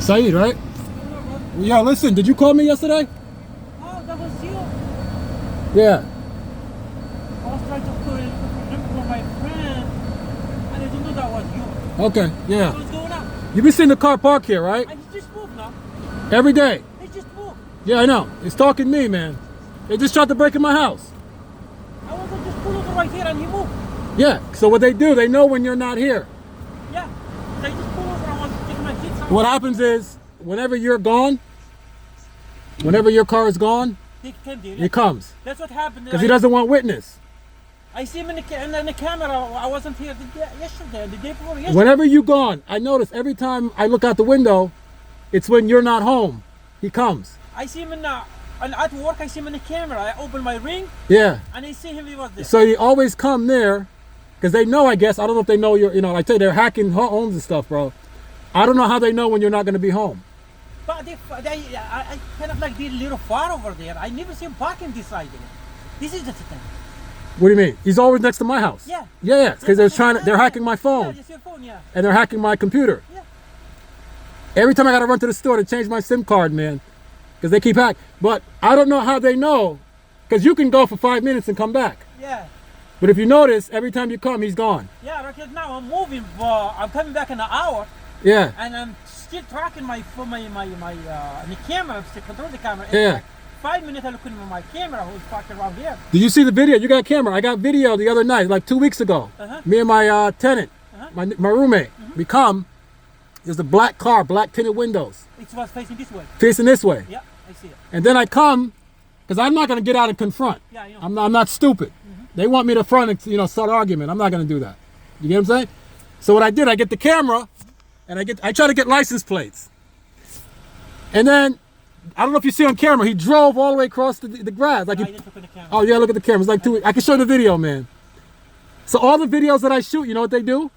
Saeed, right? Yeah, listen, did you call me yesterday? Oh, that was you. Yeah. I was trying to look for my friend, and I didn't know that was you. Okay, yeah. What's going on? You been seeing the car parked here, right? I just moved now. Every day. I just moved. Yeah, I know. It's talking to me, man. They just tried to break in my house. I was just pull over right here and he moved. Yeah, so what they do, they know when you're not here. Yeah. So I just pull over and I was taking my kids out. What happens is, whenever you're gone, whenever your car is gone, he comes. That's what happened. Because he doesn't want witness. I see him in the camera. I wasn't here yesterday, the day before yesterday. Whenever you're gone, I notice every time I look out the window, it's when you're not home. He comes. I see him at work. I see him in the camera. I open my ring. Yeah. And I see him. He was there. So you always come there, because they know. I guess I don't know if they know you're. I tell you, they're hacking homes and stuff, bro. I don't know how they know when you're not going to be home. But I kind of like did a little far over there. I never see him parking this side. This is the thing. What do you mean? He's always next to my house. Yeah. Yeah, because they're hacking my phone. Yeah, just your phone, yeah. And they're hacking my computer. Yeah. Every time I got to run to the store to change my SIM card, man, because they keep hacking. But I don't know how they know, because you can go for 5 minutes and come back. Yeah. But if you notice, every time you come, he's gone. Yeah, right now I'm moving, but I'm coming back in an hour. Yeah. And I'm still tracking my phone, the camera, I'm still controlling the camera. Yeah. Like 5 minutes I look at my camera who's parked around here. Did you see the video? You got a camera. I got video the other night, like 2 weeks ago. Me and my tenant, my roommate, we come. There's a black car, black tinted windows. It was facing this way. Facing this way. Yeah, I see it. And then I come, because I'm not going to get out and confront. Yeah, you know. I'm not stupid. They want me to front and start argument. I'm not going to do that. You get what I'm saying? So what I did, I get the camera, and I try to get license plates. And then, I don't know if you see on camera, he drove all the way across the grass. Like oh yeah, look at the camera. It's like 2 weeks. I can show the video, man. So all the videos that I shoot, you know what they do?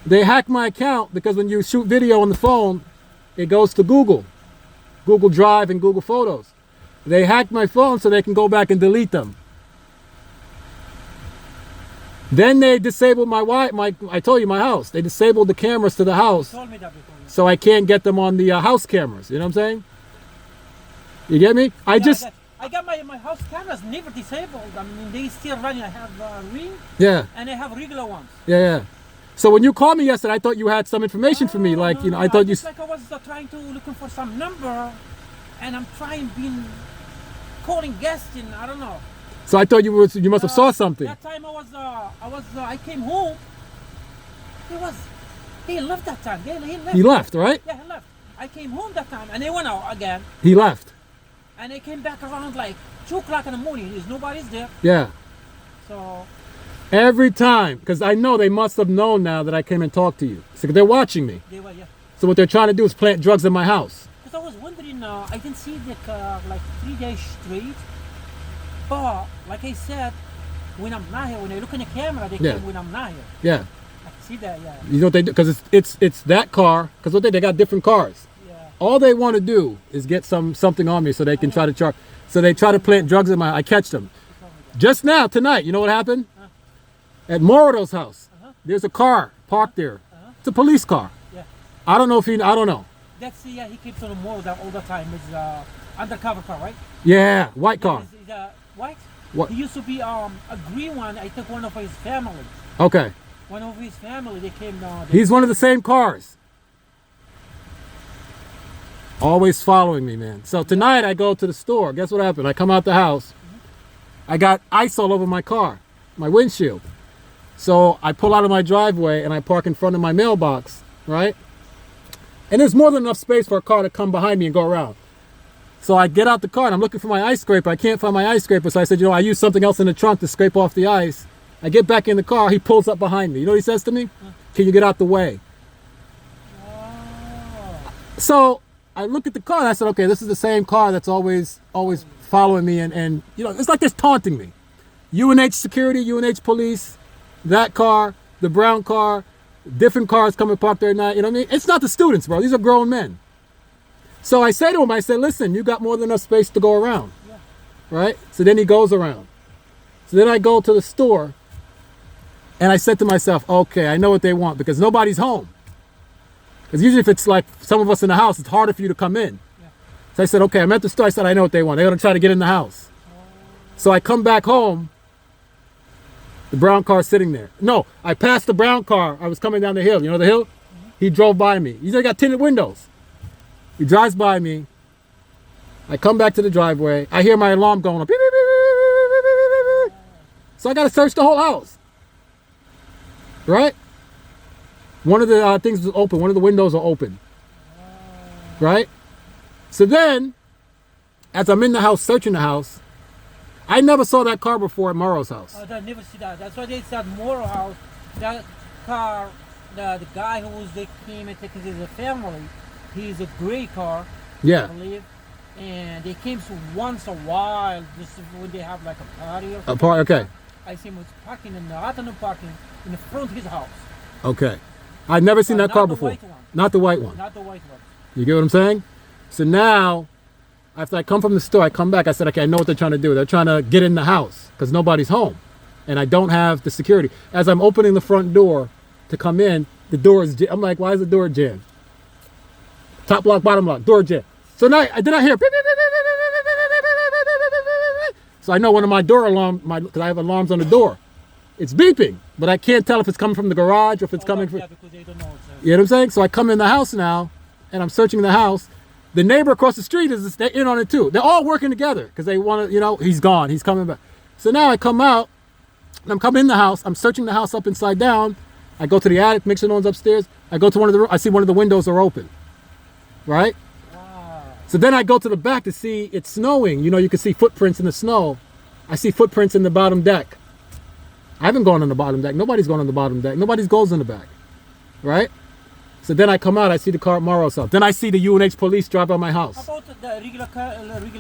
They hack my account, because when you shoot video on the phone, it goes to Google Drive and Google Photos. They hack my phone so they can go back and delete them. Then they disabled I told you, my house. They disabled the cameras to the house. You told me that before. So I can't get them on the house cameras. You know what I'm saying? You get me? I got my house cameras never disabled. I mean, they still running. I have a ring. Yeah. And I have regular ones. Yeah. So when you called me yesterday, I thought you had some information for me. Like, I thought you. Like I was trying to looking for some number, and I'm calling guests, and I don't know. So I thought you must have saw something. That time I came home. He left that time. He left. He left, right? Yeah, he left. I came home that time, and they went out again. He left. And they came back around like 2 o'clock in the morning. Nobody's there. Yeah. So. Every time, because I know they must have known now that I came and talked to you. So they're watching me. They were, yeah. So what they're trying to do is plant drugs in my house. Because I was wondering, I didn't see it like 3 days straight. But like I said, when I'm not here, when I look in the camera, they came when I'm not here. Yeah. I can see that, yeah. You know what they do? Because it's that car. Because what they got different cars. Yeah. All they want to do is get something on me so they can try to charge. So they try to plant drugs in my. I catch them. Just now, tonight, you know what happened? At Morodo's house, there's a car parked there. It's a police car. Yeah. I don't know if I don't know. That's he keeps on Morodo all the time. It's undercover car, right? Yeah, white car. It's white. What? He used to be a green one. I think one of his family. Okay. One of his family. They came down. He's one of the same cars. Always following me, man. So tonight I go to the store. Guess what happened? I come out the house. I got ice all over my car, my windshield. So I pull out of my driveway and I park in front of my mailbox, right? And there's more than enough space for a car to come behind me and go around. So I get out the car and I'm looking for my ice scraper. I can't find my ice scraper. So I said, I used something else in the trunk to scrape off the ice. I get back in the car. He pulls up behind me. You know what he says to me? Can you get out the way? Oh. So I look at the car and I said, okay, this is the same car that's always following me. And it's like they're taunting me. UNH security, UNH police, that car, the brown car, different cars coming parked there at night. You know what I mean? It's not the students, bro. These are grown men. So I say to him, I said, listen, you got more than enough space to go around. Yeah. Right? So then he goes around. So then I go to the store and I said to myself, okay, I know what they want because nobody's home. Because usually if it's like some of us in the house, it's harder for you to come in. Yeah. So I said, okay, I'm at the store. I said, I know what they want. They're going to try to get in the house. So I come back home. The brown car's sitting there. No, I passed the brown car. I was coming down the hill. You know the hill? Mm-hmm. He drove by me. He's got tinted windows. He drives by me. I come back to the driveway. I hear my alarm going off. Beep, beep, beep, beep, beep, beep, beep, beep. So I got to search the whole house. Right? One of the things was open. One of the windows are open. Right? So then, as I'm in the house, searching the house, I never saw that car before at Morrow's house. I never see that. That's why they said Morrow house. That car, the guy who was they came and taking his family, he's a gray car. Yeah. I believe. And they came to once a while, just when they have like a party or something. A party, okay. I see him was parking in the afternoon parking in the front of his house. Okay. I'd never seen that car before. Not the white one. Not the white one. You get what I'm saying? So now, after I come from the store, I come back. I said, okay, I know what they're trying to do. They're trying to get in the house because nobody's home. And I don't have the security. As I'm opening the front door to come in, the door is jammed. I'm like, why is the door jammed? Top lock, bottom lock, door jammed. So now I hear, so I know one of my door alarm, because I have alarms on the door. It's beeping, but I can't tell if it's coming from the garage or if it's coming from. Yeah, because they don't know You know what I'm saying? So I come in the house now, and I'm searching the house. The neighbor across the street they're in on it too. They're all working together because they want to, he's gone, he's coming back. So now I come out, and I'm coming in the house. I'm searching the house up inside down. I go to the attic, make sure no one's upstairs. I go to one of the, I see one of the windows are open, right? Wow. So then I go to the back to see it's snowing. You can see footprints in the snow. I see footprints in the bottom deck. I haven't gone on the bottom deck. Nobody's gone on the bottom deck. Nobody's goes in the back, right? So then I come out, I see the car at Morrow's house. Then I see the UNH police drive by my house. How about the regular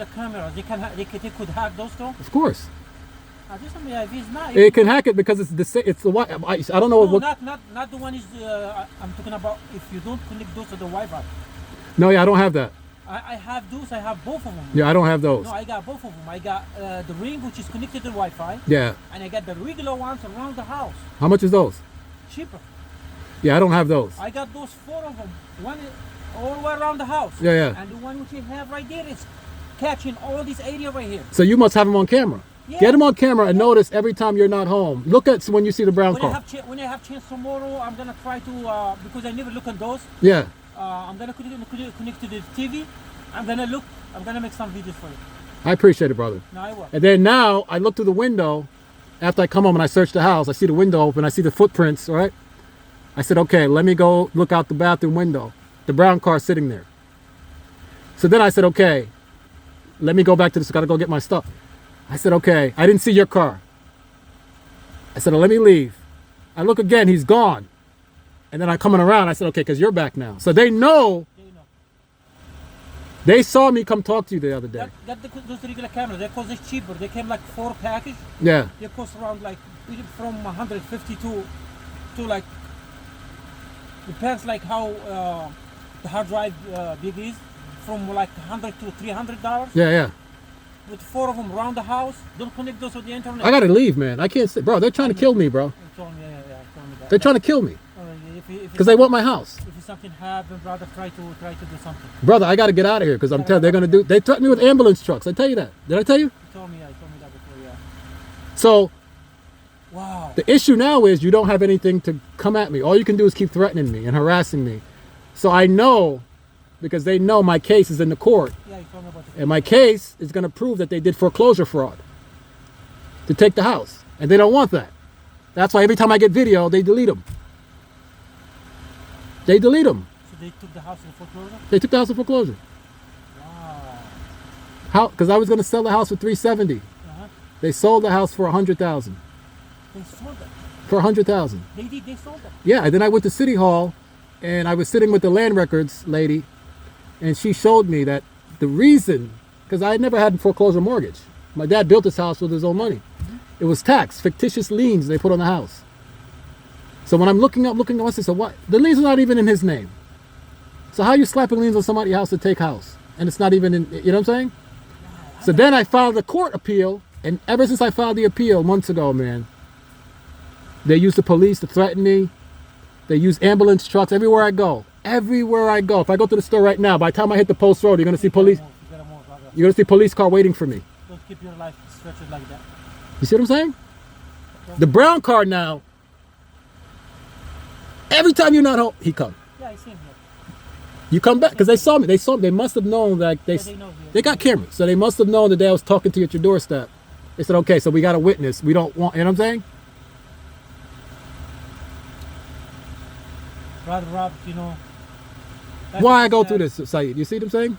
cameras? They could hack those too? Of course. Just it's not. It can hack it because it's the white. I don't know No, what. not the one is. I'm talking about if you don't connect those to the Wi-Fi. No, yeah, I don't have that. I have those. I have both of them. Yeah, I don't have those. No, I got both of them. I got the ring which is connected to the Wi-Fi. Yeah. And I got the regular ones around the house. How much is those? Cheaper. Yeah, I don't have those. I got those 4 of them. One is all the way around the house. Yeah, yeah. And the one which you have right there is catching all this area right here. So you must have them on camera. Yeah. Get them on camera and notice every time you're not home. Look at when you see the brown car. When I have chance tomorrow, I'm gonna try to because I never look at those. Yeah. I'm gonna connect to the TV. I'm gonna look. I'm gonna make some videos for you. I appreciate it, brother. No, I will. And then now I look through the window. After I come home and I search the house, I see the window open. I see the footprints. Right. I said, okay, let me go look out the bathroom window. The brown car sitting there. So then I said, okay, let me go back to this. Gotta go get my stuff. I said, okay, I didn't see your car. I said, let me leave. I look again, he's gone. And then I'm coming around. I said, okay, because you're back now. So they know. They saw me come talk to you the other day. Those regular cameras, they cost cheaper. They came like 4 package. Yeah. They cost around like from 150 to like, depends like how the hard drive big is, from like $100 to $300. Yeah, yeah. With 4 of them around the house, don't connect those with the internet. I gotta leave, man. I can't sit, bro. They're trying to kill me, bro. They're trying to kill me because they want my house. If something happens, brother, try to do something. Brother, I gotta get out of here because I'm telling they're gonna do. They threatened me with ambulance trucks. I tell you that. Did I tell you? You told me that before, yeah. So. Wow. The issue now is you don't have anything to come at me. All you can do is keep threatening me and harassing me. So I know, because they know my case is in the court. Yeah, you told me about and my case is going to prove that they did foreclosure fraud to take the house. And they don't want that. That's why every time I get video, they delete them. They delete them. So they took the house in foreclosure? They took the house in foreclosure. Wow. How? Because I was going to sell the house for $370,000. They sold the house for $100,000. They sold it. For $100,000. They sold it. Yeah, and then I went to City Hall and I was sitting with the land records lady and she showed me that the reason, because I had never had a foreclosure mortgage. My dad built this house with his own money. It was tax, fictitious liens they put on the house. So when I'm looking up, I said, so what? The liens are not even in his name. So how are you slapping liens on somebody's house to take house? And it's not even in, you know what I'm saying? So then I filed a court appeal, and ever since I filed the appeal months ago, man, they use the police to threaten me. They use ambulance trucks everywhere I go. Everywhere I go. If I go to the store right now, by the time I hit the post road, you're gonna see police. You gotta move, brother. You're gonna see police car waiting for me. Don't keep your life stretched like that. You see what I'm saying? The brown car now. Every time you're not home, he comes. Yeah, I see him here. You come back because they saw me. They saw me. They must have known that Yeah, they know you. they got cameras, so they must have known the day I was talking to you at your doorstep. They said, okay, so we got a witness. We don't want. You know what I'm saying? Brother Rob, you know. that's Why I go sad. through this, Saeed? You see what I'm saying?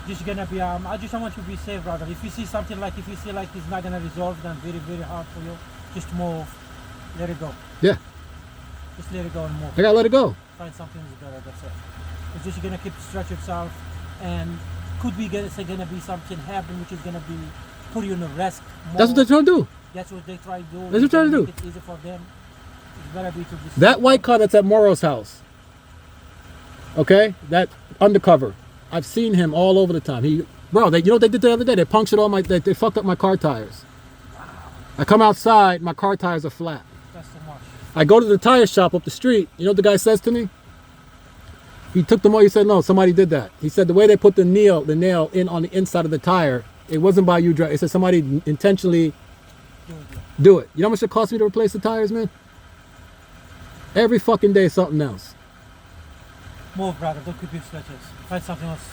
Just gonna be I just want you to be safe, brother. If you see something like, if you see like it's not gonna resolve, then very, very hard for you. Just move, let it go. Yeah, Just let it go and move. I gotta let it go. Find something that's better. That's it. It's just gonna keep stretch yourself, and could be gonna be something happen which is gonna be put you in a risk. More. That's what they're trying to do. That's what they try to do. That's what they're trying to do. Make it easy for them. It's better be to be That white car that's at Moro's house. Okay, that undercover. I've seen him all over the time. You know what they did the other day? They punctured all they fucked up my car tires. I come outside, my car tires are flat. That's too much. I go to the tire shop up the street. You know what the guy says to me? He took them all. He said, no, somebody did that. He said the way they put the nail in on the inside of the tire, it wasn't by you. It said somebody intentionally do it. You know how much it cost me to replace the tires, man? Every fucking day something else. Move, brother. Don't keep your stretches. Find something else.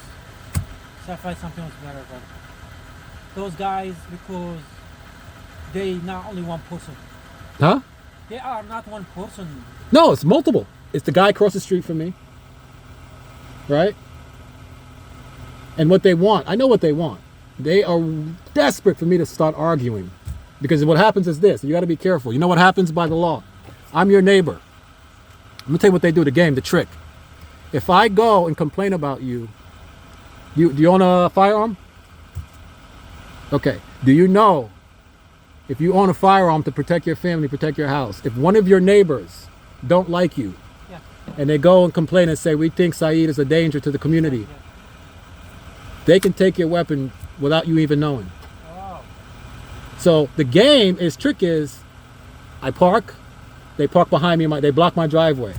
Find something else better, brother. Those guys, because they not only one person. Huh? They are not one person. No, it's multiple. It's the guy across the street from me. Right? And what they want, I know what they want. They are desperate for me to start arguing. Because what happens is this, you got to be careful. You know what happens by the law? I'm your neighbor. I'm going to tell you what they do, the game, the trick. If I go and complain about you, do you own a firearm? Okay. Do you know if you own a firearm to protect your family, protect your house, if one of your neighbors don't like you, Yeah. and they go and complain and say, we think Saeed is a danger to the community, Yeah. they can take your weapon without you even knowing. Wow. So the trick is, I park, they park behind me, they block my driveway.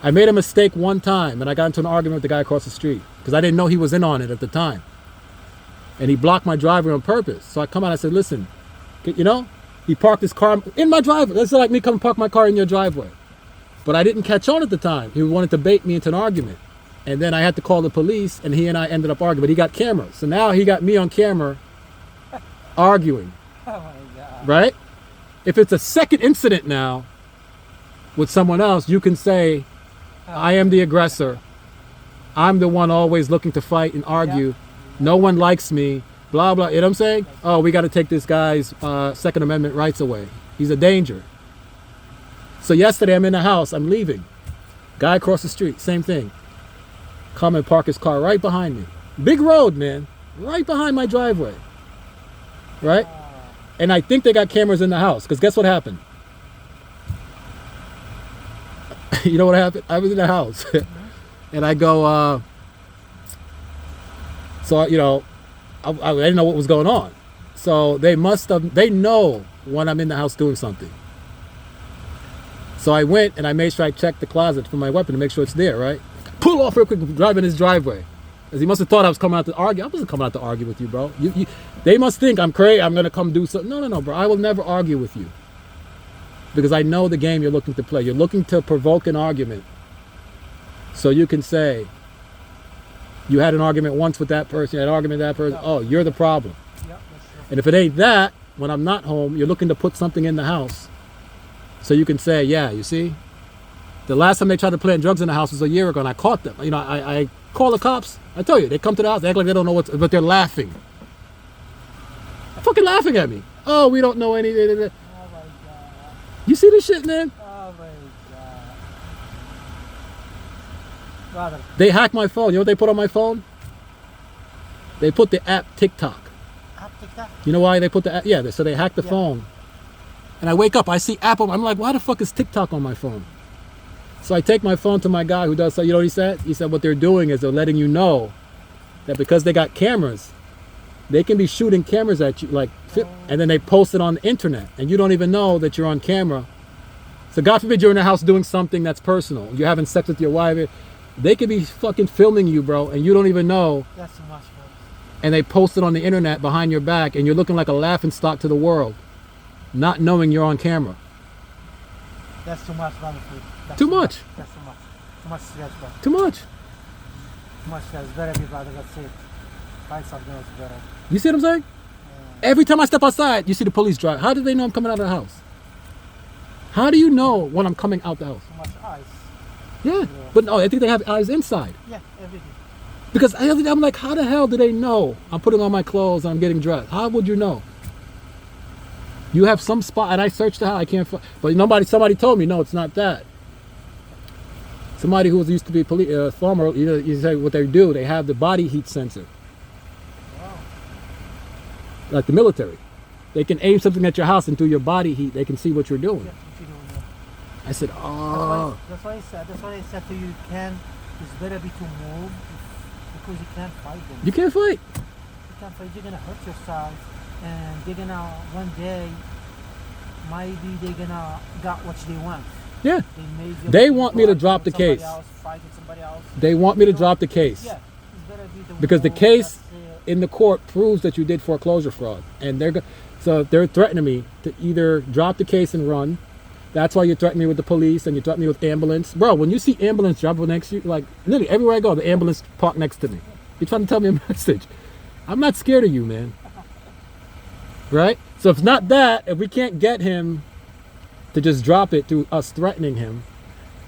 I made a mistake one time and I got into an argument with the guy across the street because I didn't know he was in on it at the time. And he blocked my driveway on purpose. So I come out and I said, listen, he parked his car in my driveway. That's like me coming park my car in your driveway. But I didn't catch on at the time. He wanted to bait me into an argument. And then I had to call the police and he and I ended up arguing. But he got cameras. So now he got me on camera arguing. Oh my God. Right? If it's a second incident now with someone else, you can say, I am the aggressor. I'm the one always looking to fight and argue. Yeah. No one likes me. Blah, blah. You know what I'm saying? Oh, we got to take this guy's Second Amendment rights away. He's a danger. So yesterday I'm in the house. I'm leaving. Guy across the street, same thing. Come and park his car right behind me. Big road, man. Right behind my driveway. Right? And I think they got cameras in the house. Because guess what happened? You know what happened? I was in the house. And I go, so, I didn't know what was going on. So they know when I'm in the house doing something. So I went and I made sure I checked the closet for my weapon to make sure it's there, right? Pull off real quick, drive in his driveway. Because he must have thought I was coming out to argue. I wasn't coming out to argue with you, bro. They must think I'm crazy. I'm going to come do something. No, bro. I will never argue with you. Because I know the game you're looking to play. You're looking to provoke an argument. So you can say, you had an argument once with that person, you had an argument with that person. Oh, you're the problem. Yeah, that's true. And if it ain't that, when I'm not home, you're looking to put something in the house. So you can say, yeah, you see? The last time they tried to plant drugs in the house was a year ago, and I caught them. I call the cops. I tell you, they come to the house, they act like they don't know but they're laughing. They're fucking laughing at me. Oh, we don't know anything. Oh my God. You see this shit, man? Oh my God. Brother. They hacked my phone. You know what they put on my phone? They put the app TikTok. TikTok? You know why they put the app? Yeah, so they hacked the phone. And I wake up, I see Apple. I'm like, why the fuck is TikTok on my phone? So I take my phone to my guy who does, so you know what he said? He said what they're doing is they're letting you know that because they got cameras, they can be shooting cameras at you, and then they post it on the internet, and you don't even know that you're on camera. So God forbid you're in the house doing something that's personal. You're having sex with your wife. They could be fucking filming you, bro, and you don't even know. That's too much, bro. And they post it on the internet behind your back, and you're looking like a laughingstock to the world, not knowing you're on camera. That's too much, brother. That's Too much. That's too much. Too much stress, bro. Too much. Too much stress. Better be, brother. That's it. Find something else better. You see what I'm saying? Every time I step outside, you see the police drive. How do they know I'm coming out of the house? How do you know when I'm coming out the house? Too much eyes. Yeah, but no, I think they have eyes inside. Yeah, everything. Because I'm like, how the hell do they know I'm putting on my clothes and I'm getting dressed? How would you know? You have some spot, and I searched the house, I can't find, but somebody told me, no, it's not that. Somebody who used to be a farmer, you say what they do, they have the body heat sensor. Wow. Like the military. They can aim something at your house and through your body heat, they can see what you're doing. Yeah, what you doing, yeah. I said, oh. That's why I said. That's why I said to you, it's better be to move because you can't fight them. You can't fight. You can't fight. You're gonna hurt yourself, and they're gonna one day, maybe they're gonna got what they want. Yeah. They want me to drop the case. Fight with somebody else. They want me to drop the case. Yeah. It's better be Because the case in the court proves that you did foreclosure fraud, and so they're threatening me to either drop the case and run. That's why you threaten me with the police and you threaten me with ambulance. Bro, when you see ambulance driving next to you, like literally everywhere I go, the ambulance parked next to me. You're trying to tell me a message. I'm not scared of you, man. Right? So if it's not that, if we can't get him to just drop it through us threatening him,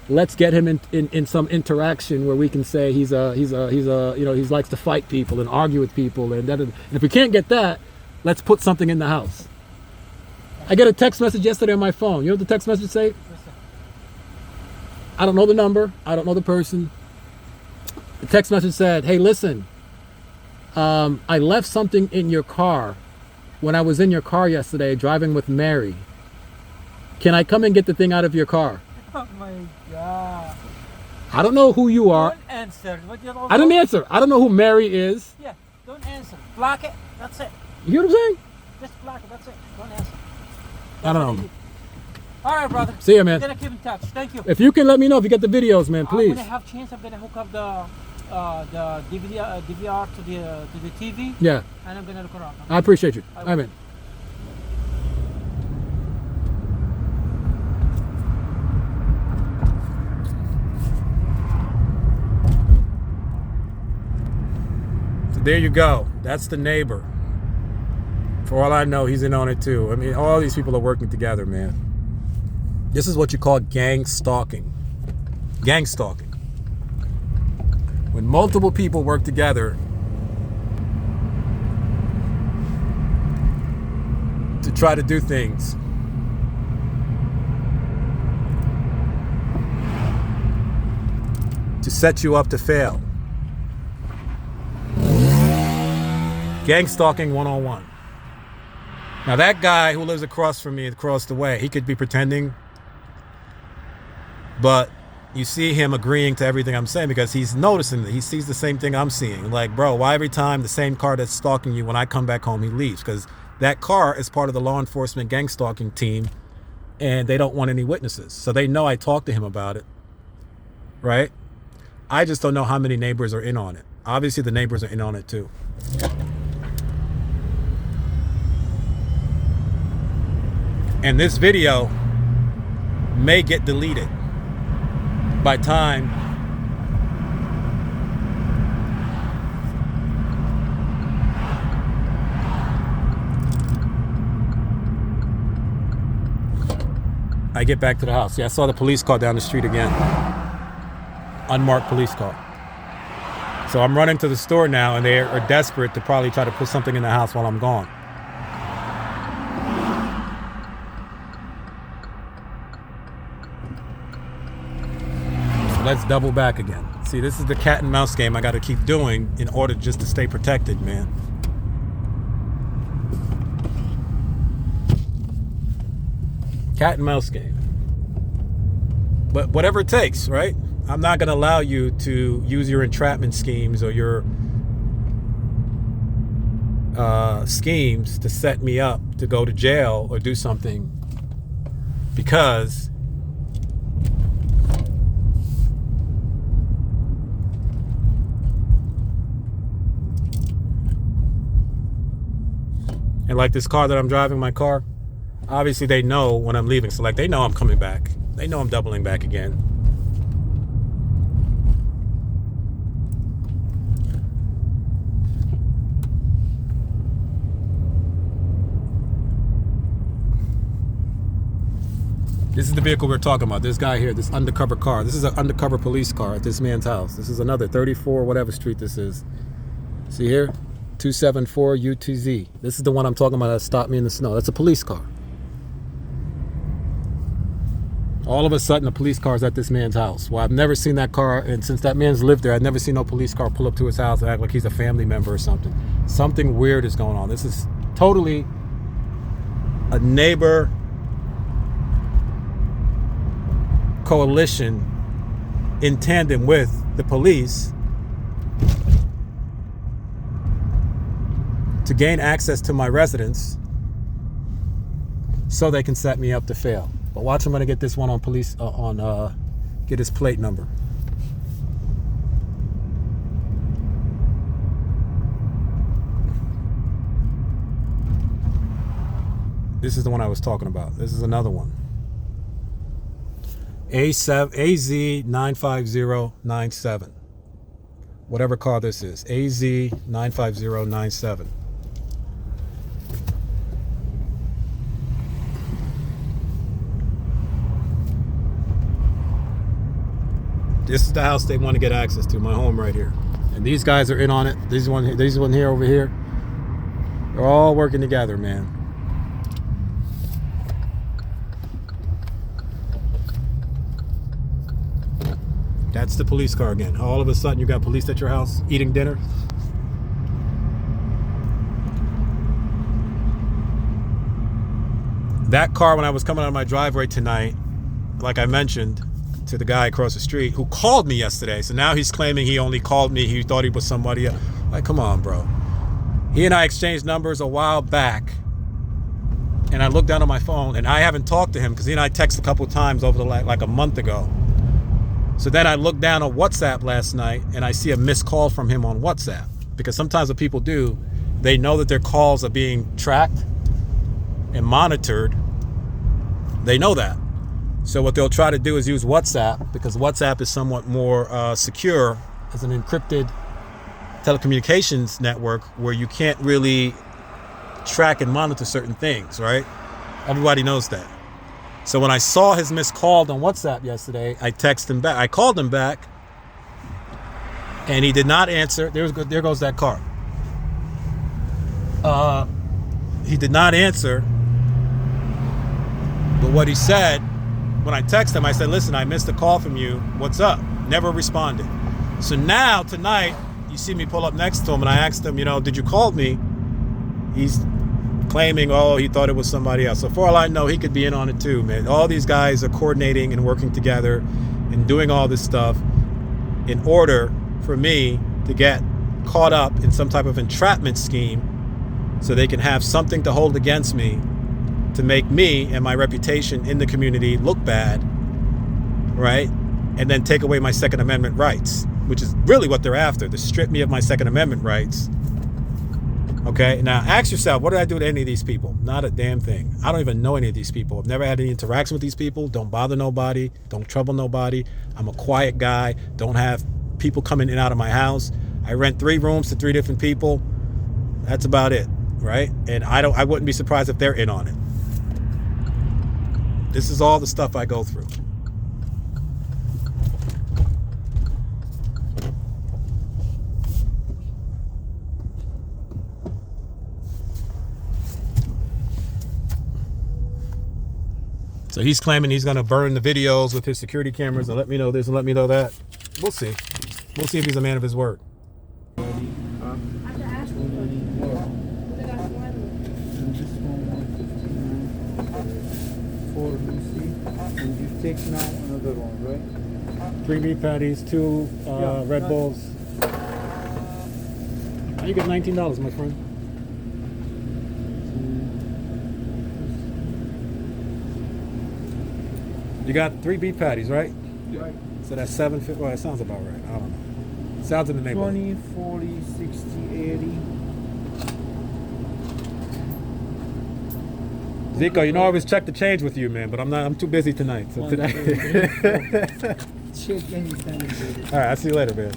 let's get him in some interaction where we can say he likes to fight people and argue with people, and if we can't get that, let's put something in the house. I get a text message yesterday on my phone. You know what the text message say? I don't know the number. I don't know the person. The text message said, hey, listen, I left something in your car when I was in your car yesterday driving with Mary. Can I come and get the thing out of your car? Oh my God. I don't know who you are. Don't answer. I didn't answer. I don't know who Mary is. Yeah, don't answer. Block it. That's it. You hear what I'm saying? Just block it. That's it. Don't answer. I don't know. All right, brother. See ya, man. I'm gonna keep in touch. Thank you. If you can let me know if you get the videos, man, please. When I have chance, I'm gonna hook up the DVR to the TV. Yeah. And I'm gonna look around. I appreciate you. All right, man. So there you go. That's the neighbor. For all I know, he's in on it too. I mean, all these people are working together, man. This is what you call gang stalking. Gang stalking. When multiple people work together to try to do things. To set you up to fail. Gang stalking 101. Now that guy who lives across from me, across the way, he could be pretending, but you see him agreeing to everything I'm saying because he's noticing that he sees the same thing I'm seeing. Like, bro, why every time the same car that's stalking you, when I come back home, he leaves? Because that car is part of the law enforcement gang stalking team, and they don't want any witnesses. So they know I talked to him about it, right? I just don't know how many neighbors are in on it. Obviously, the neighbors are in on it too. And this video may get deleted by time I get back to the house. Yeah, I saw the police car down the street again. Unmarked police car. So I'm running to the store now, and they are desperate to probably try to put something in the house while I'm gone. Let's double back again. See, this is the cat and mouse game I got to keep doing in order just to stay protected, man. Cat and mouse game. But whatever it takes, right? I'm not going to allow you to use your entrapment schemes or your schemes to set me up to go to jail or do something because And like this car that I'm driving, my car, obviously they know when I'm leaving. So like they know I'm coming back. They know I'm doubling back again. This is the vehicle we're talking about. This guy here, this undercover car. This is an undercover police car at this man's house. This is another 34, whatever street this is. See here? 274 UTZ. This is the one I'm talking about that stopped me in the snow. That's a police car. All of a sudden, a police car is at this man's house. Well, I've never seen that car, and since that man's lived there, I've never seen no police car pull up to his house and act like he's a family member or something. Something weird is going on. This is totally a neighbor coalition in tandem with the police to gain access to my residence so they can set me up to fail. But watch, I'm gonna get this one on police get his plate number. This is the one I was talking about. This is another one. AZ95097. Whatever car this is. AZ95097. This is the house they want to get access to, my home right here. And these guys are in on it. These one here over here. They're all working together, man. That's the police car again. All of a sudden you got police at your house eating dinner. That car, when I was coming out of my driveway tonight, like I mentioned to the guy across the street who called me yesterday. So now he's claiming he only called me. He thought he was somebody else. Like, come on, bro. He and I exchanged numbers a while back. And I looked down on my phone, and I haven't talked to him because he and I texted a couple of times over like a month ago. So then I looked down on WhatsApp last night, and I see a missed call from him on WhatsApp. Because sometimes what people do, they know that their calls are being tracked and monitored. They know that. So what they'll try to do is use WhatsApp, because WhatsApp is somewhat more secure as an encrypted telecommunications network where you can't really track and monitor certain things, right? Everybody knows that. So when I saw his missed call on WhatsApp yesterday, I texted him back. I called him back, and he did not answer. There goes that car. He did not answer. But what he said, when I texted him, I said, listen, I missed a call from you. What's up? Never responded. So now, tonight, you see me pull up next to him, and I asked him, did you call me? He's claiming, he thought it was somebody else. So for all I know, he could be in on it too, man. All these guys are coordinating and working together and doing all this stuff in order for me to get caught up in some type of entrapment scheme so they can have something to hold against me to make me and my reputation in the community look bad, right? And then take away my Second Amendment rights, which is really what they're after, to strip me of my Second Amendment rights. Okay, now ask yourself, what did I do to any of these people? Not a damn thing. I don't even know any of these people. I've never had any interaction with these people. Don't bother nobody. Don't trouble nobody. I'm a quiet guy. Don't have people coming in and out of my house. I rent 3 rooms to 3 different people. That's about it, right? And I wouldn't be surprised if they're in on it. This is all the stuff I go through. So he's claiming he's going to burn the videos with his security cameras and let me know this and let me know that. We'll see. We'll see if he's a man of his word. And you take now another one, right? 3 beef patties, 2 Red Bulls. You get $19, my friend. You got 3 beef patties, right? Right. So that's $7.50. Well, that sounds about right. I don't know. Sounds in the neighborhood. 20, 40, 60, 80. Zico, you know I always check the change with you, man, but I'm too busy tonight. So today. Check anytime. All right, I'll see you later, man.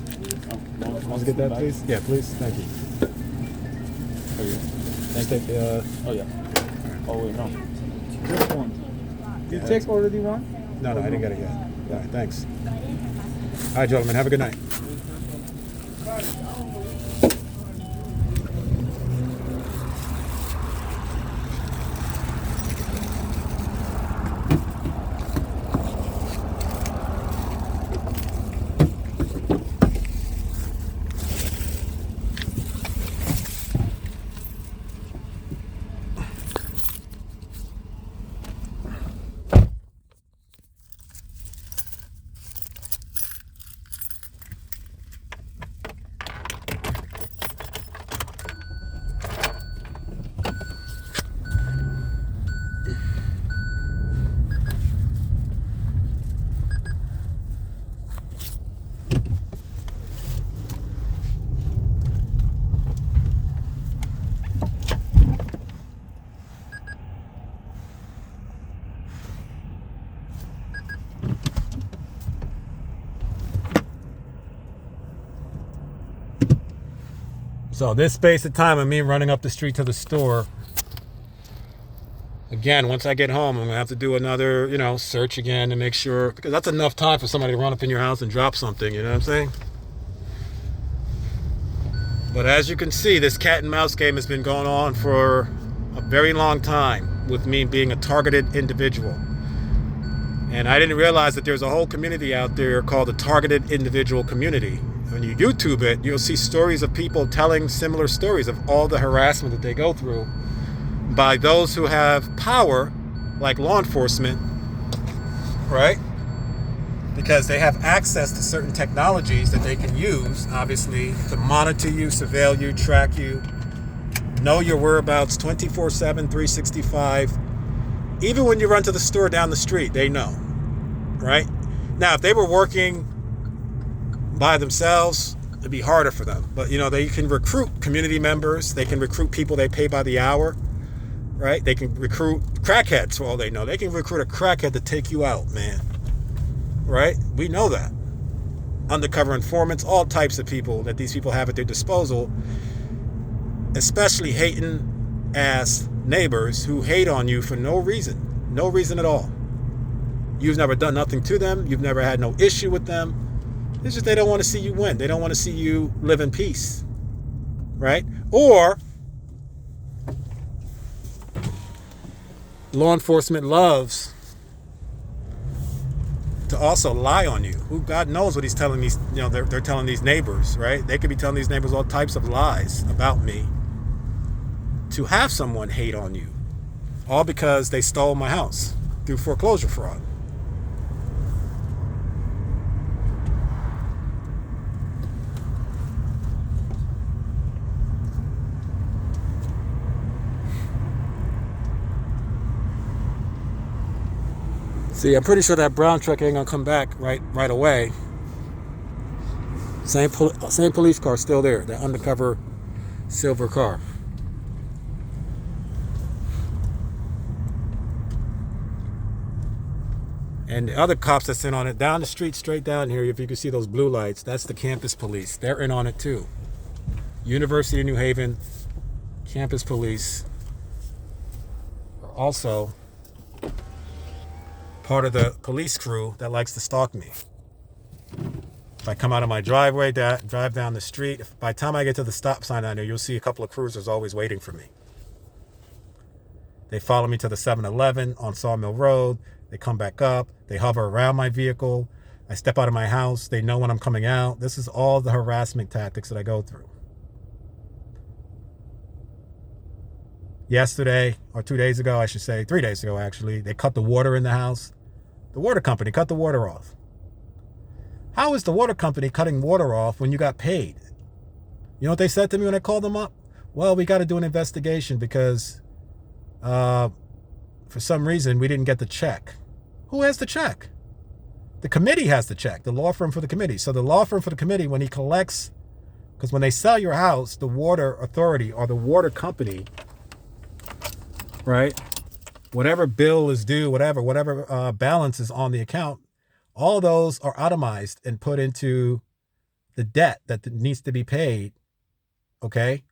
Want to get that, please? Yeah, please. Thank you. Oh, yeah. Thank you. Oh, yeah. Oh, wait, no. Just one. You take already one? No, I didn't get it yet. All right, thanks. All right, gentlemen, have a good night. So this space of time of me running up the street to the store, again, once I get home, I'm gonna have to do another, search again to make sure, because that's enough time for somebody to run up in your house and drop something, you know what I'm saying? But as you can see, this cat and mouse game has been going on for a very long time with me being a targeted individual. And I didn't realize that there's a whole community out there called the targeted individual community. When you YouTube it, you'll see stories of people telling similar stories of all the harassment that they go through by those who have power, like law enforcement, right? Because they have access to certain technologies that they can use, obviously, to monitor you, surveil you, track you, know your whereabouts 24/7, 365. Even when you run to the store down the street, they know, right? Now, if they were working by themselves, it'd be harder for them. But, they can recruit community members. They can recruit people they pay by the hour, right? They can recruit crackheads for all they know. They can recruit a crackhead to take you out, man. Right? We know that. Undercover informants, all types of people that these people have at their disposal, especially hating ass neighbors who hate on you for no reason at all. You've never done nothing to them. You've never had no issue with them. It's just they don't want to see you win. They don't want to see you live in peace, right? Or law enforcement loves to also lie on you. Who God knows what he's telling these, they're telling these neighbors, right? They could be telling these neighbors all types of lies about me to have someone hate on you, all because they stole my house through foreclosure fraud. See, I'm pretty sure that brown truck ain't gonna come back right away. Same police car still there, that undercover silver car. And the other cops that's in on it, down the street, straight down here, if you can see those blue lights, that's the campus police. They're in on it too. University of New Haven, campus police are also part of the police crew that likes to stalk me. If I come out of my driveway, drive down the street, by the time I get to the stop sign down there, you'll see a couple of cruisers always waiting for me. They follow me to the 7-Eleven on Sawmill Road. They come back up. They hover around my vehicle. I step out of my house. They know when I'm coming out. This is all the harassment tactics that I go through. Yesterday, or 2 days ago, I should say, 3 days ago actually, they cut the water in the house. The water company cut the water off. How is the water company cutting water off when you got paid? You know what they said to me when I called them up? Well, we got to do an investigation because for some reason we didn't get the check. Who has the check? The committee has the check, the law firm for the committee. So the law firm for the committee, when he collects, because when they sell your house, the water authority or the water company, right, whatever bill is due, whatever balance is on the account, all those are itemized and put into the debt that needs to be paid. Okay.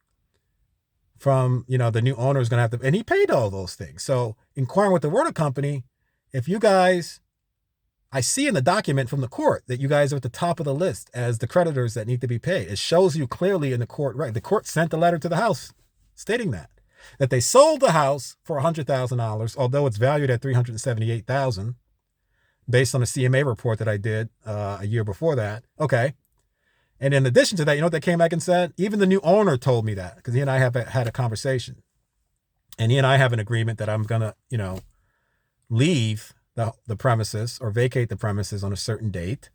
From, the new owner is going to have to, and he paid all those things. So inquiring with the water company, if you guys, I see in the document from the court that you guys are at the top of the list as the creditors that need to be paid. It shows you clearly in the court, right? The court sent a letter to the house stating that they sold the house for $100,000, although it's valued at $378,000 based on a CMA report that I did a year before that. Okay. And in addition to that, you know what they came back and said? Even the new owner told me that, because he and I have had a conversation. And he and I have an agreement that I'm going to, leave the premises or vacate the premises on a certain date.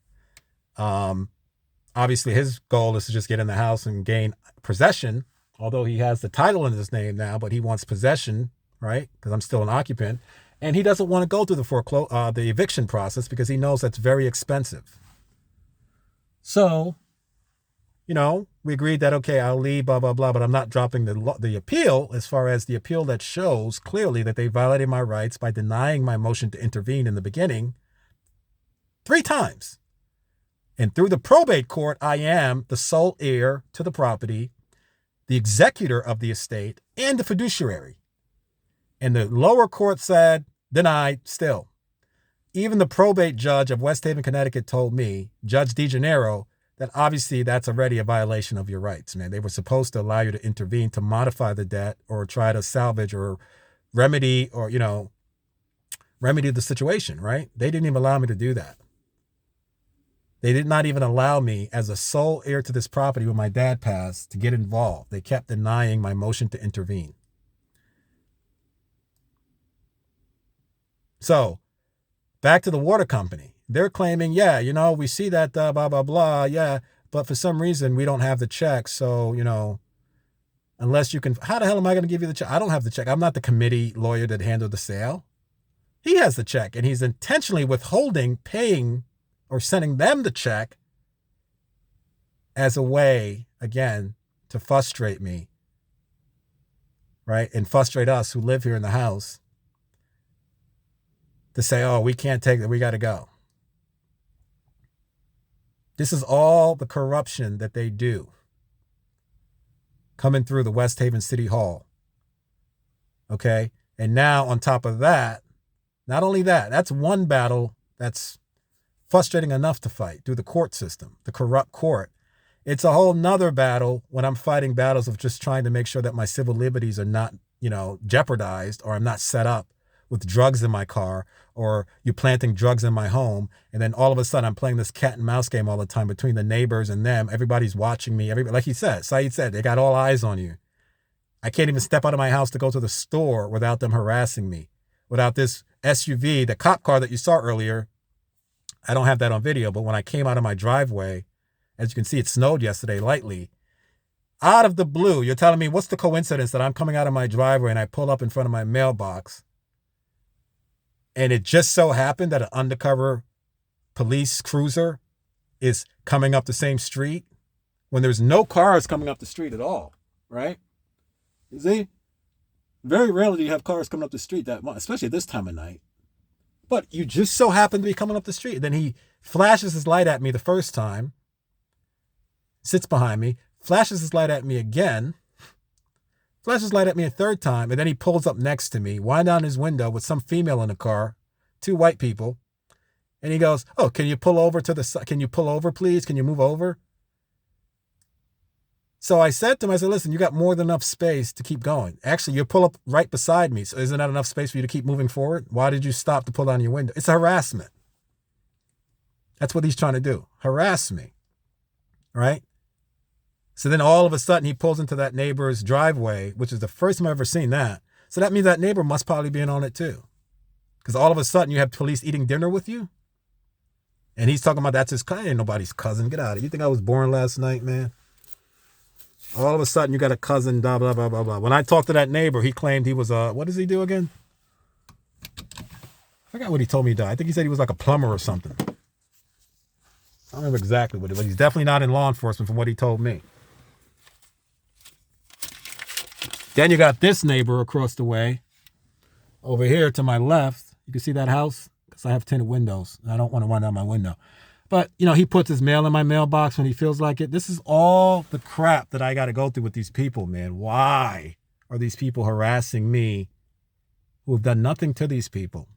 Obviously, his goal is to just get in the house and gain possession, although he has the title in his name now, but he wants possession, right? Because I'm still an occupant. And he doesn't want to go through the eviction process because he knows that's very expensive. So, we agreed that, okay, I'll leave, blah, blah, blah, but I'm not dropping the appeal as far as the appeal that shows clearly that they violated my rights by denying my motion to intervene in the beginning 3 times. And through the probate court, I am the sole heir to the property, the executor of the estate, and the fiduciary. And the lower court said, denied still. Even the probate judge of West Haven, Connecticut told me, Judge DeGennaro, that obviously that's already a violation of your rights, man. They were supposed to allow you to intervene to modify the debt or try to salvage or remedy or, remedy the situation, right? They didn't even allow me to do that. They did not even allow me as a sole heir to this property when my dad passed to get involved. They kept denying my motion to intervene. So back to the water company. They're claiming, we see that blah, blah, blah. Yeah. But for some reason, we don't have the check. So, unless you can, how the hell am I going to give you the check? I don't have the check. I'm not the committee lawyer that handled the sale. He has the check and he's intentionally withholding paying or sending them the check as a way, again, to frustrate me, right? And frustrate us who live here in the house to say, oh, we can't take it. We got to go. This is all the corruption that they do coming through the West Haven City Hall. Okay. And now on top of that, not only that, that's one battle that's frustrating enough to fight through the court system, the corrupt court. It's a whole nother battle when I'm fighting battles of just trying to make sure that my civil liberties are not, jeopardized, or I'm not set up with drugs in my car, or you planting drugs in my home. And then all of a sudden I'm playing this cat and mouse game all the time between the neighbors and them. Everybody's watching me. Like Saeed said, they got all eyes on you. I can't even step out of my house to go to the store without them harassing me. Without this SUV, the cop car that you saw earlier, I don't have that on video, but when I came out of my driveway, as you can see, it snowed yesterday lightly. Out of the blue, you're telling me, what's the coincidence that I'm coming out of my driveway and I pull up in front of my mailbox, and it just so happened that an undercover police cruiser is coming up the same street when there's no cars coming up the street at all, right? You see? Very rarely do you have cars coming up the street that much, especially at this time of night. But you just so happen to be coming up the street. Then he flashes his light at me the first time, sits behind me, flashes his light at me again, flashes his light at me a third time, and then he pulls up next to me, wind down his window with some female in the car, 2 white people, and he goes, oh, can you pull over please? Can you move over? So I said to him, listen, you got more than enough space to keep going. Actually, you pull up right beside me. So isn't that enough space for you to keep moving forward? Why did you stop to pull down your window? It's harassment. That's what he's trying to do. Harass me. Right? So then all of a sudden he pulls into that neighbor's driveway, which is the first time I've ever seen that. So that means that neighbor must probably be in on it too. Because all of a sudden you have police eating dinner with you. And he's talking about that's his cousin. Ain't nobody's cousin. Get out of here. You think I was born last night, man? All of a sudden, you got a cousin, blah, blah, blah, blah, blah. When I talked to that neighbor, he claimed he was what does he do again? I forgot what he told me he did. I think he said he was like a plumber or something. I don't remember exactly what it was, but he's definitely not in law enforcement from what he told me. Then you got this neighbor across the way. Over here to my left, you can see that house because I have tinted windows. And I don't want to run down my window. But, he puts his mail in my mailbox when he feels like it. This is all the crap that I got to go through with these people, man. Why are these people harassing me who have done nothing to these people?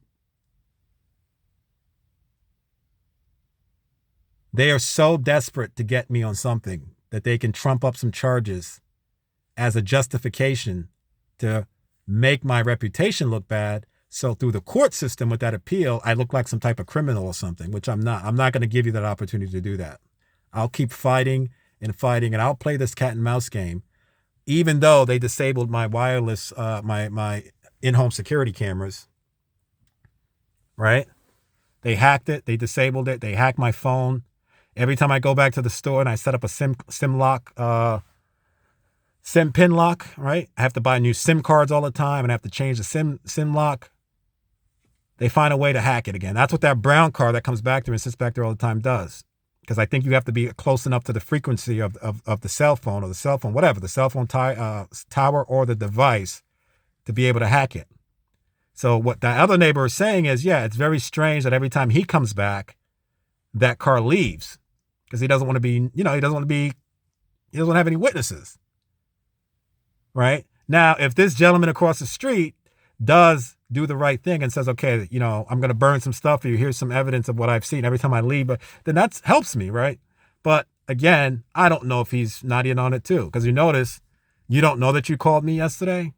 They are so desperate to get me on something that they can trump up some charges as a justification to make my reputation look bad. So through the court system with that appeal, I look like some type of criminal or something, which I'm not. I'm not going to give you that opportunity to do that. I'll keep fighting, and I'll play this cat and mouse game, even though they disabled my wireless, my in-home security cameras, right? They hacked it. They disabled it. They hacked my phone. Every time I go back to the store and I set up a SIM lock, SIM pin lock, right? I have to buy new SIM cards all the time and I have to change the SIM lock. They find a way to hack it again. That's what that brown car that comes back there and sits back there all the time does. Because I think you have to be close enough to the frequency of the cell phone or the cell phone, whatever, the cell phone tower or the device to be able to hack it. So what that other neighbor is saying is, yeah, it's very strange that every time he comes back, that car leaves because he doesn't want to be, he doesn't have any witnesses. Right? Now, if this gentleman across the street does do the right thing and says, okay, I'm going to burn some stuff for you. Here's some evidence of what I've seen every time I leave. But then that helps me, right? But again, I don't know if he's not in on it too. Because you notice, you don't know that you called me yesterday.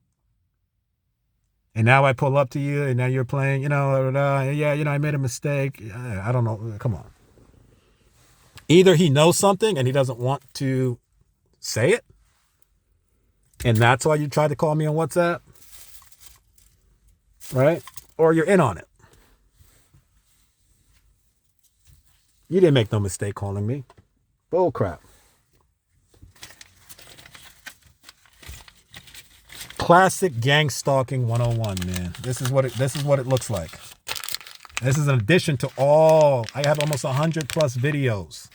And now I pull up to you and now you're playing, I made a mistake. I don't know. Come on. Either he knows something and he doesn't want to say it. And that's why you tried to call me on WhatsApp. Right? Or you're in on it. You didn't make no mistake calling me. Bull crap. Classic Gangstalking 101, man. This is what it looks like. This is an addition to I have almost 100 plus videos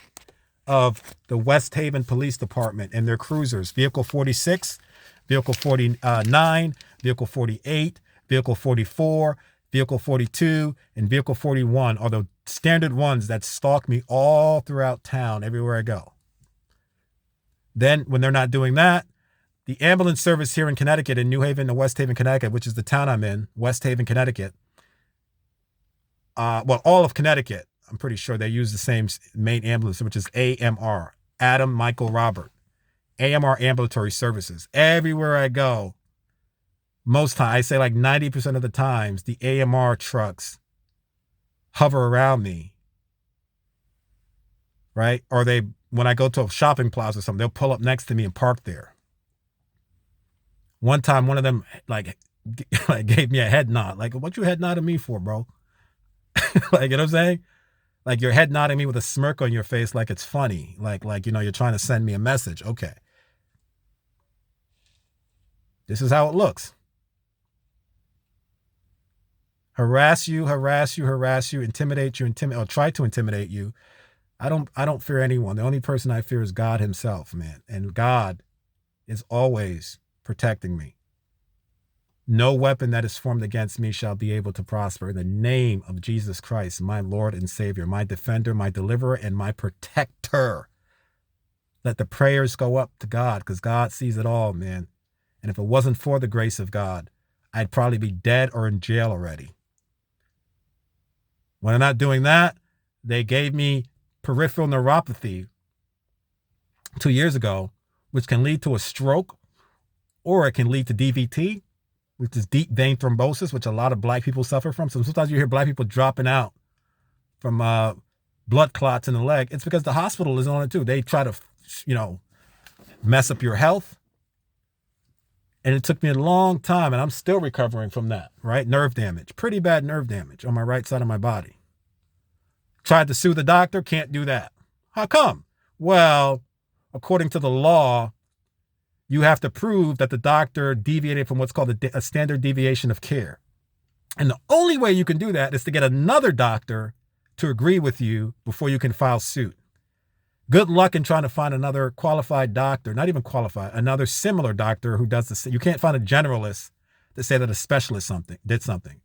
of the West Haven Police Department and their cruisers. Vehicle 46, Vehicle 49, Vehicle 48, Vehicle 44, Vehicle 42, and Vehicle 41 are the standard ones that stalk me all throughout town, everywhere I go. Then, when they're not doing that, the ambulance service here in Connecticut, in New Haven and West Haven, Connecticut, which is the town I'm in, West Haven, Connecticut. All of Connecticut, I'm pretty sure they use the same main ambulance, which is AMR, Adam Michael Robert. AMR Ambulatory Services. Everywhere I go, most times, I say like 90% of the times, the AMR trucks hover around me, right? Or when I go to a shopping plaza or something, they'll pull up next to me and park there. One time, one of them like gave me a head nod. Like, what you head nodding me for, bro? Like, you know what I'm saying? Like, you're head nodding me with a smirk on your face like it's funny. Like you're trying to send me a message. Okay. This is how it looks. Harass you, intimidate you, or try to intimidate you. I don't fear anyone. The only person I fear is God himself, man. And God is always protecting me. No weapon that is formed against me shall be able to prosper. In the name of Jesus Christ, my Lord and Savior, my defender, my deliverer, and my protector. Let the prayers go up to God because God sees it all, man. And if it wasn't for the grace of God, I'd probably be dead or in jail already. When I'm not doing that, they gave me peripheral neuropathy 2 years ago, which can lead to a stroke, or it can lead to DVT, which is deep vein thrombosis, which a lot of black people suffer from. So sometimes you hear black people dropping out from blood clots in the leg. It's because the hospital is on it too. They try to, mess up your health. And it took me a long time, and I'm still recovering from that, right? Nerve damage, pretty bad nerve damage on my right side of my body. Tried to sue the doctor, can't do that. How come? Well, according to the law, you have to prove that the doctor deviated from what's called a standard deviation of care. And the only way you can do that is to get another doctor to agree with you before you can file suit. Good luck in trying to find another qualified doctor, not even qualified, another similar doctor who does the same. You can't find a generalist to say that a specialist did something.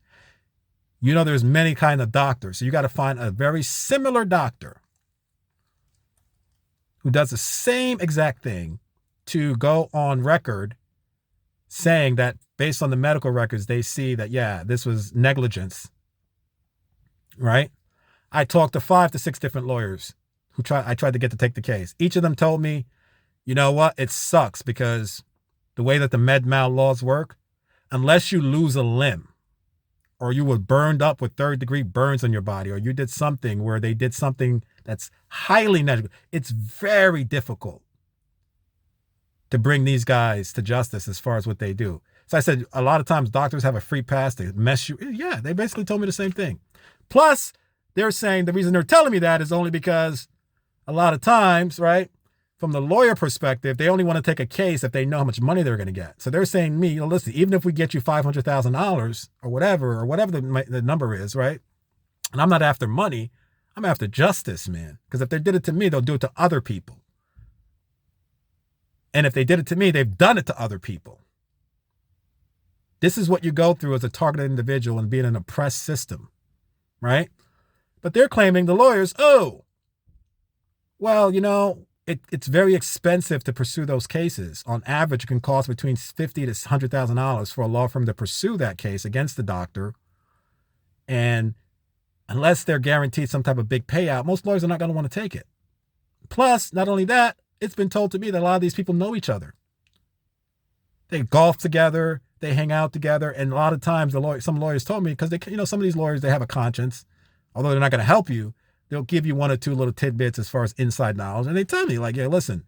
You know, there's many kind of doctors. So you got to find a very similar doctor who does the same exact thing to go on record saying that based on the medical records, they see that, yeah, this was negligence, right? I talked to 5 to 6 different lawyers I tried to get to take the case. Each of them told me, you know what? It sucks because the way that the med mal laws work, unless you lose a limb or you were burned up with 3rd-degree burns on your body, or you did something where they did something that's highly negligent, it's very difficult to bring these guys to justice as far as what they do. So I said, a lot of times doctors have a free pass to mess you. Yeah, they basically told me the same thing. Plus, they're saying the reason they're telling me that is only because a lot of times, right, from the lawyer perspective, they only want to take a case if they know how much money they're going to get. So they're saying to me, listen, even if we get you $500,000 or whatever the number is, right? And I'm not after money, I'm after justice, man. Because if they did it to me, they'll do it to other people. And if they did it to me, they've done it to other people. This is what you go through as a targeted individual and being an oppressed system, right? But they're claiming, the lawyers, oh, well, you know, it's very expensive to pursue those cases. On average, it can cost between $50,000 to $100,000 for a law firm to pursue that case against the doctor. And unless they're guaranteed some type of big payout, most lawyers are not going to want to take it. Plus, not only that, it's been told to me that a lot of these people know each other. They golf together, they hang out together, and a lot of times some lawyers told me, because some of these lawyers, they have a conscience, although they're not going to help you. They'll give you 1 or 2 little tidbits as far as inside knowledge. And they tell me, like, yeah, listen,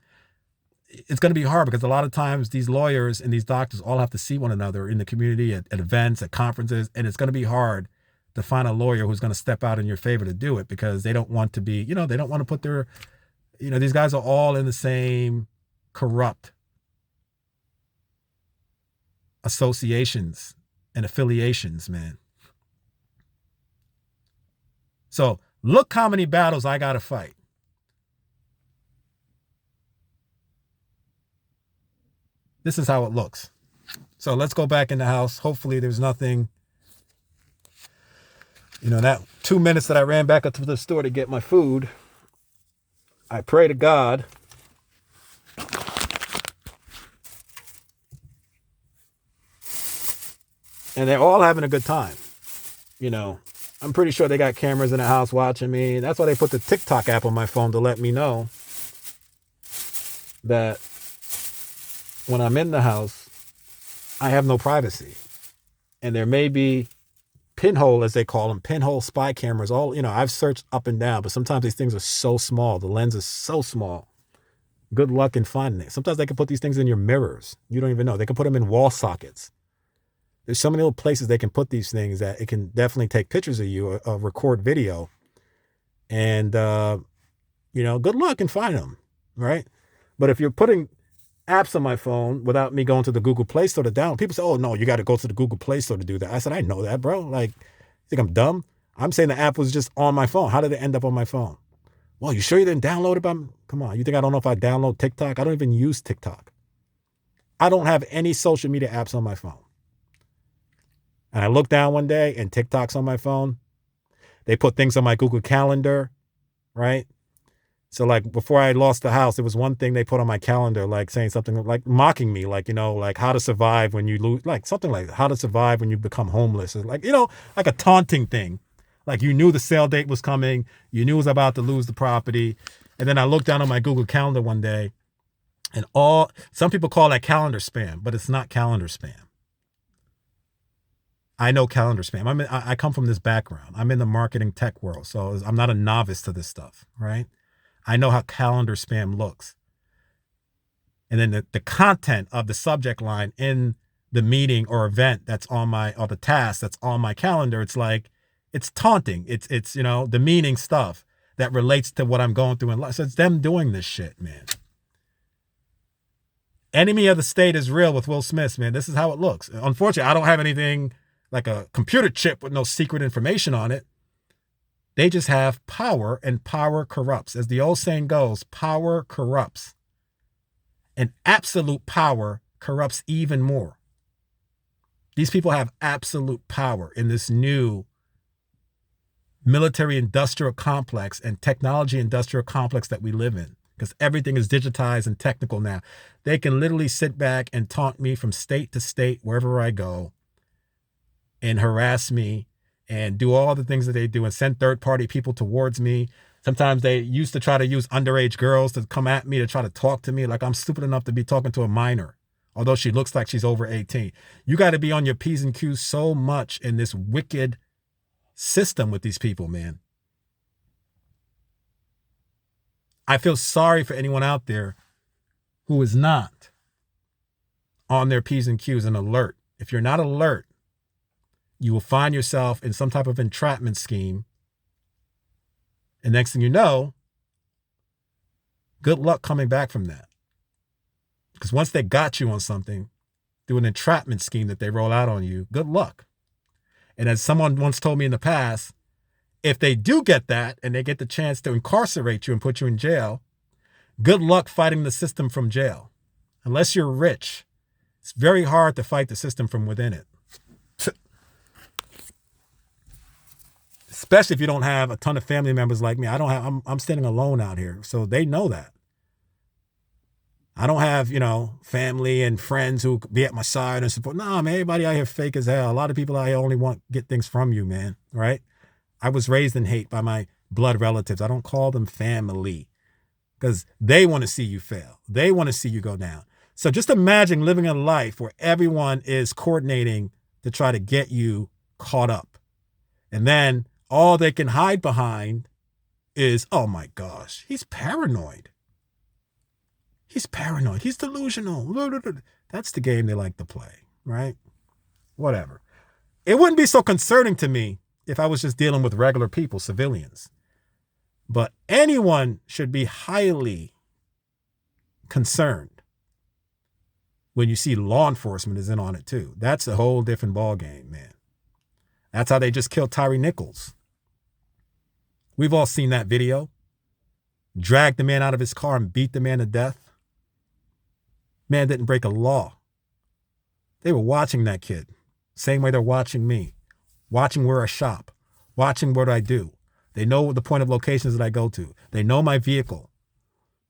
it's going to be hard because a lot of times these lawyers and these doctors all have to see one another in the community, at events, at conferences. And it's going to be hard to find a lawyer who's going to step out in your favor to do it, because they don't want to be, they don't want to put their, these guys are all in the same corrupt associations and affiliations, man. So look how many battles I got to fight. This is how it looks. So let's go back in the house. Hopefully there's nothing, that 2 minutes that I ran back up to the store to get my food, I pray to God and they're all having a good time. I'm pretty sure they got cameras in the house watching me. That's why they put the TikTok app on my phone, to let me know that when I'm in the house, I have no privacy. And there may be pinhole, as they call them, pinhole spy cameras. I've searched up and down, but sometimes these things are so small. The lens is so small. Good luck in finding it. Sometimes they can put these things in your mirrors. You don't even know. They can put them in wall sockets. There's so many little places they can put these things that it can definitely take pictures of you, or record video. And, good luck and find them, right? But if you're putting apps on my phone without me going to the Google Play Store to download, people say, oh, no, you got to go to the Google Play Store to do that. I said, I know that, bro. Like, you think I'm dumb? I'm saying the app was just on my phone. How did it end up on my phone? Well, you sure you didn't download it? Come on. You think I don't know if I download TikTok? I don't even use TikTok. I don't have any social media apps on my phone. And I looked down one day and TikTok's on my phone. They put things on my Google Calendar, right? So like before I lost the house, there was one thing they put on my calendar, like saying something like mocking me, like, like how to survive when you lose, like something like how to survive when you become homeless. It's like, like a taunting thing. Like you knew the sale date was coming. You knew it was about to lose the property. And then I looked down on my Google Calendar one day and some people call that calendar spam, but it's not calendar spam. I know calendar spam. I come from this background. I'm in the marketing tech world, so I'm not a novice to this stuff, right? I know how calendar spam looks. And then the content of the subject line in the meeting or event that's on or the task that's on my calendar, it's like, it's taunting. It's demeaning stuff that relates to what I'm going through in life. So it's them doing this shit, man. Enemy of the state is real with Will Smith, man. This is how it looks. Unfortunately, I don't have anything like a computer chip with no secret information on it. They just have power, and power corrupts. As the old saying goes, power corrupts. And absolute power corrupts even more. These people have absolute power in this new military industrial complex and technology industrial complex that we live in, because everything is digitized and technical now. They can literally sit back and taunt me from state to state, wherever I go, and harass me and do all the things that they do and send third-party people towards me. Sometimes they used to try to use underage girls to come at me to try to talk to me like I'm stupid enough to be talking to a minor, although she looks like she's over 18. You got to be on your P's and Q's so much in this wicked system with these people, man. I feel sorry for anyone out there who is not on their P's and Q's and alert. If you're not alert, you will find yourself in some type of entrapment scheme. And next thing you know, good luck coming back from that. Because once they got you on something through an entrapment scheme that they roll out on you, good luck. And as someone once told me in the past, if they do get that and they get the chance to incarcerate you and put you in jail, good luck fighting the system from jail. Unless you're rich, it's very hard to fight the system from within it. Especially if you don't have a ton of family members like me. I'm standing alone out here. So they know that. I don't have, family and friends who be at my side and support. No, man, everybody out here fake as hell. A lot of people out here only get things from you, man. Right? I was raised in hate by my blood relatives. I don't call them family because they want to see you fail. They want to see you go down. So just imagine living a life where everyone is coordinating to try to get you caught up. And then all they can hide behind is, oh my gosh, he's paranoid. He's paranoid. He's delusional. That's the game they like to play, right? Whatever. It wouldn't be so concerning to me if I was just dealing with regular people, civilians. But anyone should be highly concerned when you see law enforcement is in on it too. That's a whole different ballgame, man. That's how they just killed Tyree Nichols. We've all seen that video. Dragged the man out of his car and beat the man to death. Man didn't break a law. They were watching that kid. Same way they're watching me. Watching where I shop. Watching what I do. They know the point of locations that I go to. They know my vehicle.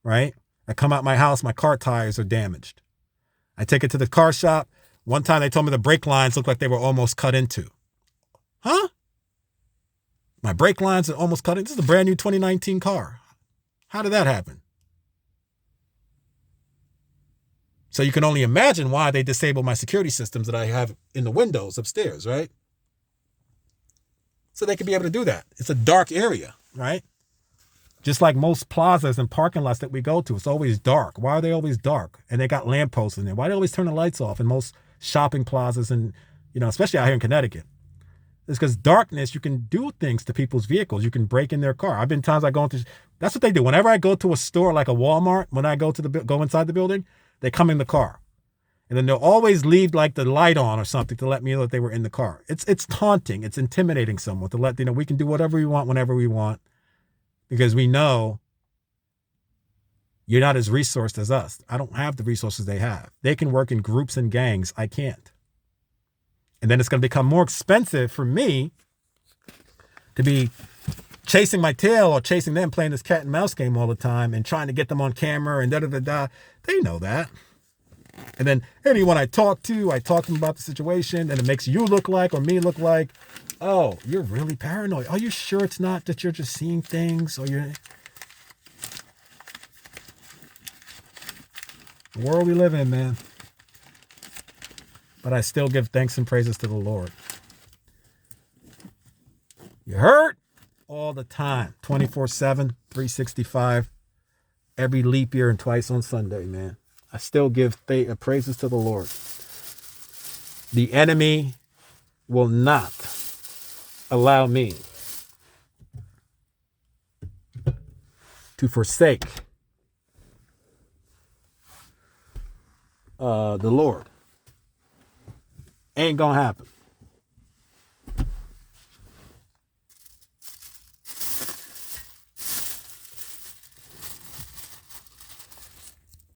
Right? I come out my house, my car tires are damaged. I take it to the car shop. One time they told me the brake lines looked like they were almost cut into. Huh? My brake lines are almost cut into? This is a brand new 2019 car. How did that happen? So you can only imagine why they disabled my security systems that I have in the windows upstairs, right? So they could be able to do that. It's a dark area, right? Just like most plazas and parking lots that we go to, it's always dark. Why are they always dark? And they got lampposts in there. Why do they always turn the lights off in most shopping plazas and, especially out here in Connecticut? It's because darkness, you can do things to people's vehicles. You can break in their car. I've been times I go into, that's what they do. Whenever I go to a store like a Walmart, when I go inside the building, they come in the car. And then they'll always leave like the light on or something to let me know that they were in the car. It's taunting. It's intimidating someone to let, we can do whatever we want whenever we want because we know you're not as resourced as us. I don't have the resources they have. They can work in groups and gangs. I can't. And then it's going to become more expensive for me to be chasing my tail or chasing them, playing this cat and mouse game all the time and trying to get them on camera and da-da-da-da. They know that. And then anyone I talk to them about the situation and it makes you look like or me look like, oh, you're really paranoid. Are you sure it's not that you're just seeing things or you're... The world we live in, man. But I still give thanks and praises to the Lord. You heard? All the time. 24/7, 365. Every leap year and twice on Sunday, man. I still give praises to the Lord. The enemy will not allow me to forsake the Lord. Ain't gonna happen.